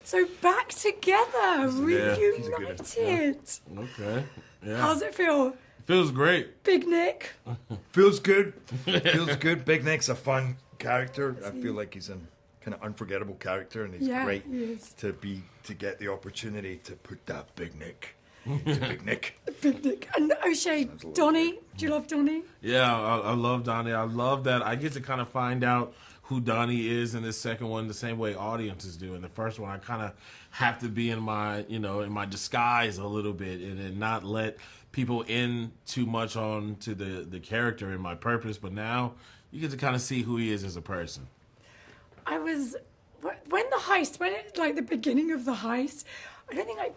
So back together, reunited. Okay. Yeah. How's it feel? Feels great. Big Nick. Feels good. Feels good. Big Nick's a fun character. I feel like he's a kind of unforgettable character, and he's great to get the opportunity to put that Big Nick. Big Nick. Big Nick. And O'Shea, Donnie. Do you love Donnie? Yeah, I love Donnie. I love that I get to kind of find out who Donnie is in this second one the same way audiences do. In the first one, I kind of have to be in my disguise a little bit and not let people in too much on to the character and my purpose. But now you get to kind of see who he is as a person. When the beginning of the heist, I don't think I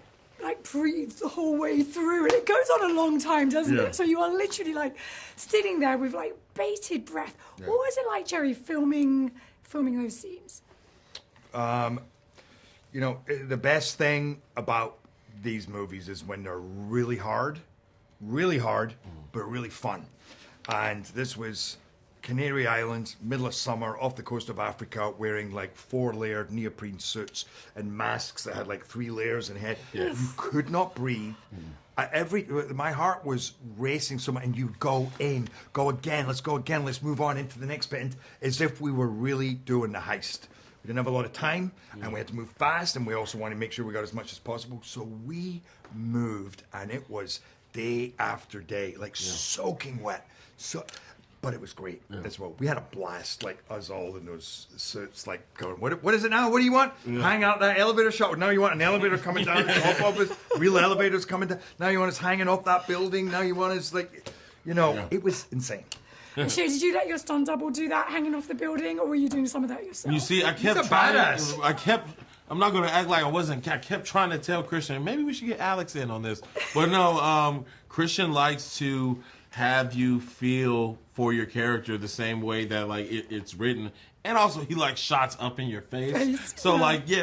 breathed the whole way through, and it goes on a long time, doesn't it? So you are literally sitting there with bated breath. Yeah. What was it like, Jerry, filming those scenes? The best thing about these movies is when they're really hard, but really fun. And this was Canary Islands, middle of summer, off the coast of Africa, wearing 4-layered neoprene suits and masks that had 3 layers in head. Yeah. You could not breathe. My heart was racing so much, and you go again, let's move on into the next bit, and as if we were really doing the heist. We didn't have a lot of time, and we had to move fast, and we also wanted to make sure we got as much as possible. So we moved, and it was day after day, soaking wet. But it was great as well. We had a blast, us all in those suits, going, what is it now? What do you want? Yeah. Hang out that elevator shot. Now you want an elevator coming down the top of us, real elevators coming down. Now you want us hanging off that building. Now you want us, it was insane. Sure, did you let your stunt double do that, hanging off the building, or were you doing some of that yourself? You see, I'm not going to act like I wasn't. I kept trying to tell Christian, maybe we should get Alex in on this. But no, Christian likes to have you feel for your character the same way that it's written, and also he likes shots up in your face. So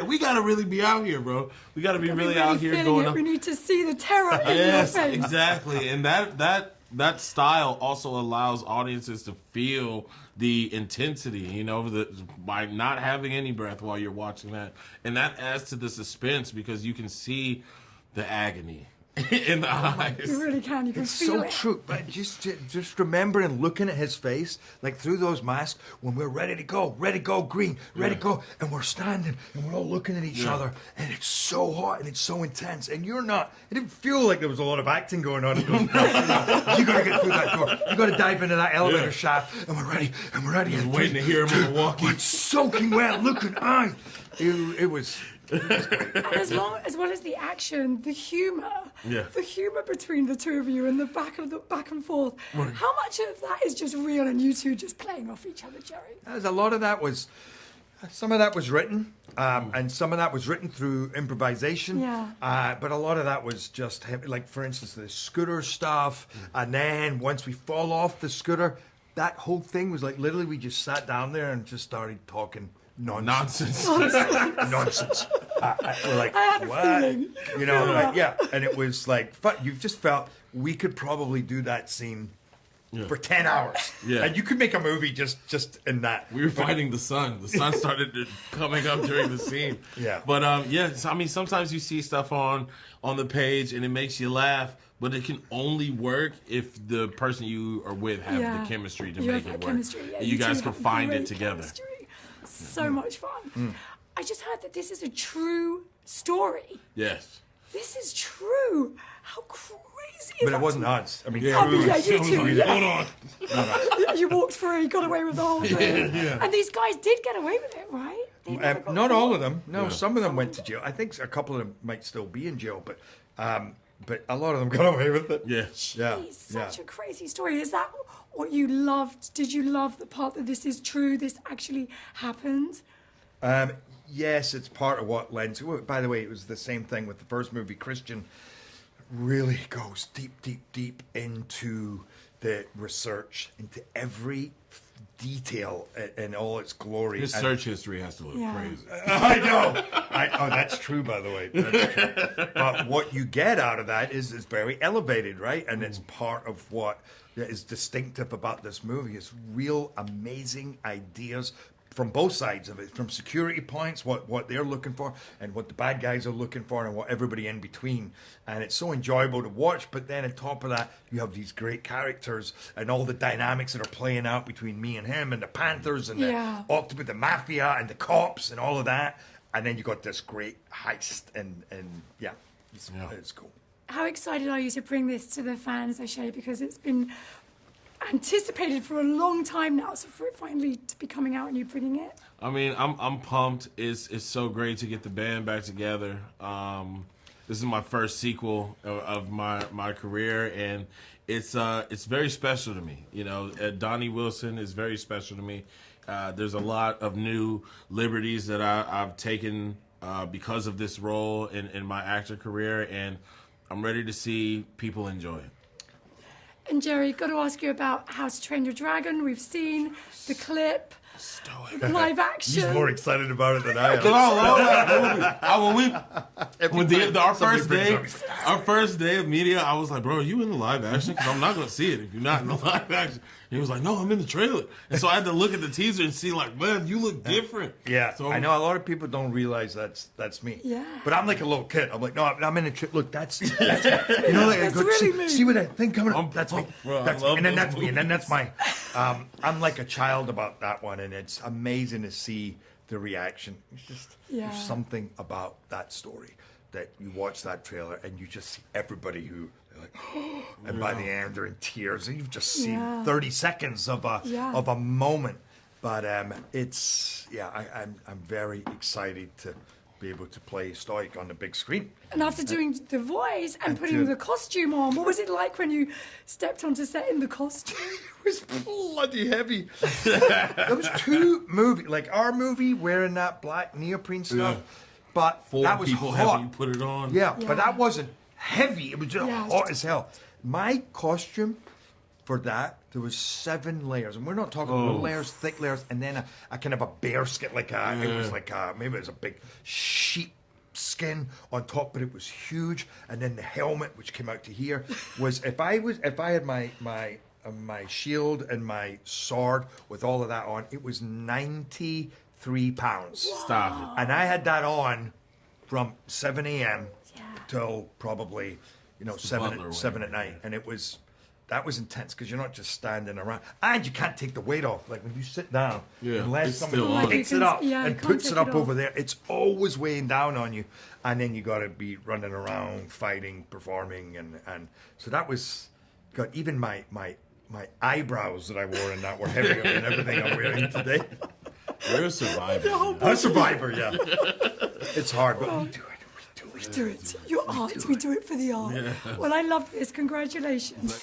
we gotta really be out here, bro. We gotta be really out here going up. We need to see the terror in your face. Exactly, and that style also allows audiences to feel the intensity, by not having any breath while you're watching that, and that adds to the suspense because you can see the agony in the eyes. You really can. You can feel it. It's so true. But just remembering looking at his face, through those masks, when we're ready to go, green, ready to go, and we're standing and we're all looking at each other, and it's so hot and it's so intense, and you're not. It didn't feel like there was a lot of acting going on. You gotta get through that door. You gotta dive into that elevator shaft, and we're ready. Just waiting to hear him walking. It's soaking wet. Looking eyes. It was. And as well as the action, the humour between the two of you and the back and forth. Right. How much of that is just real and you two just playing off each other, Jerry? A lot of that was. Some of that was written, and some of that was written through improvisation. Yeah. But a lot of that was just for instance, the scooter stuff, and then once we fall off the scooter, that whole thing was literally we just sat down there and just started talking. Nonsense. Nonsense. We're like, I had a feeling. And it was you just felt we could probably do that scene for 10 hours. Yeah. And you could make a movie just in that. We were fighting the sun. The sun started coming up during the scene. Yeah. But, sometimes you see stuff on the page and it makes you laugh, but it can only work if the person you are with have the chemistry to make it work. Yeah, you guys can find it together. Chemistry. So much fun. I just heard that this is a true story. Yes. This is true. How crazy is that? But it wasn't us. I mean, you two. Hold on. No. You walked free, got away with the whole thing. Yeah. And these guys did get away with it, right? Not all of them. No, some of them went to jail. I think a couple of them might still be in jail, but a lot of them got away with it. Yeah. Jeez, such a crazy story. Is that what you loved? Did you love the part that this is true, this actually happened? Yes, it's part of what lends. By the way, it was the same thing with the first movie. Christian really goes deep into the research, into every detail in all its glory. His search history has to look crazy. I know. That's true, by the way. That's true. But what you get out of that is very elevated, right? And it's part of what is distinctive about this movie. Is real amazing ideas from both sides of it, from security points, what they're looking for, and what the bad guys are looking for, and what everybody in between. And it's so enjoyable to watch. But then on top of that, you have these great characters and all the dynamics that are playing out between me and him, and the Panthers, and the Octopus, the Mafia, and the cops, and all of that. And then you got this great heist, and it's cool. How excited are you to bring this to the fans, O'Shea? Because it's been anticipated for a long time now, so for it finally to be coming out and you bringing it. I mean, I'm pumped. It's so great to get the band back together. This is my first sequel of my career, and it's very special to me. You know, Donnie Wilson is very special to me. There's a lot of new liberties that I've taken because of this role in my actor career, and I'm ready to see people enjoy it. And Jerry, got to ask you about How to Train Your Dragon. We've seen the clip, the live action. He's more excited about it than I am. Our first day of media, I was like, bro, are you in the live action? Because I'm not going to see it if you're not in the live action. He was like, no, I'm in the trailer. And so I had to look at the teaser and see, like, man, you look different. Yeah, so, I know a lot of people don't realize that's me. Yeah. But I'm like a little kid. I'm like, no, I'm in a trip. Look, that's you know, like, that's really me. See what that thing coming up? That's me. Bro, that's me. And then that's me. And then that's my. I'm like a child about that one, and it's amazing to see the reaction. It's just there's something about that story that you watch that trailer and you just see everybody who. Like, and by the end they're in tears, and you've just seen 30 seconds of a moment. But I'm very excited to be able to play Stoic on the big screen. And after doing the voice and putting the costume on, what was it like when you stepped onto set in the costume? It was bloody heavy. There was two movies, like our movie wearing that black neoprene stuff, but that was hot. You put it on. Yeah, but that wasn't heavy. It was just hot as hell. My costume for that, there was 7 layers, and we're not talking little layers, thick layers, and then a kind of a bear skin, like it was like maybe it was a big sheep skin on top, but it was huge. And then the helmet, which came out to here, was if I had my shield and my sword with all of that on, it was 93 pounds. Stop it. And I had that on from 7 a.m. till probably 7 at night, and that was intense because you're not just standing around, and you can't take the weight off. Like when you sit down, unless somebody picks it up and puts it up over there, it's always weighing down on you, and then you got to be running around, fighting, performing, and so that was God. Even my eyebrows that I wore in that were heavier than everything I'm wearing today. You're a survivor. I'm a survivor, yeah. It's hard, but we do it. We do it. Your art. We do it for the art. Well, I love this. Congratulations.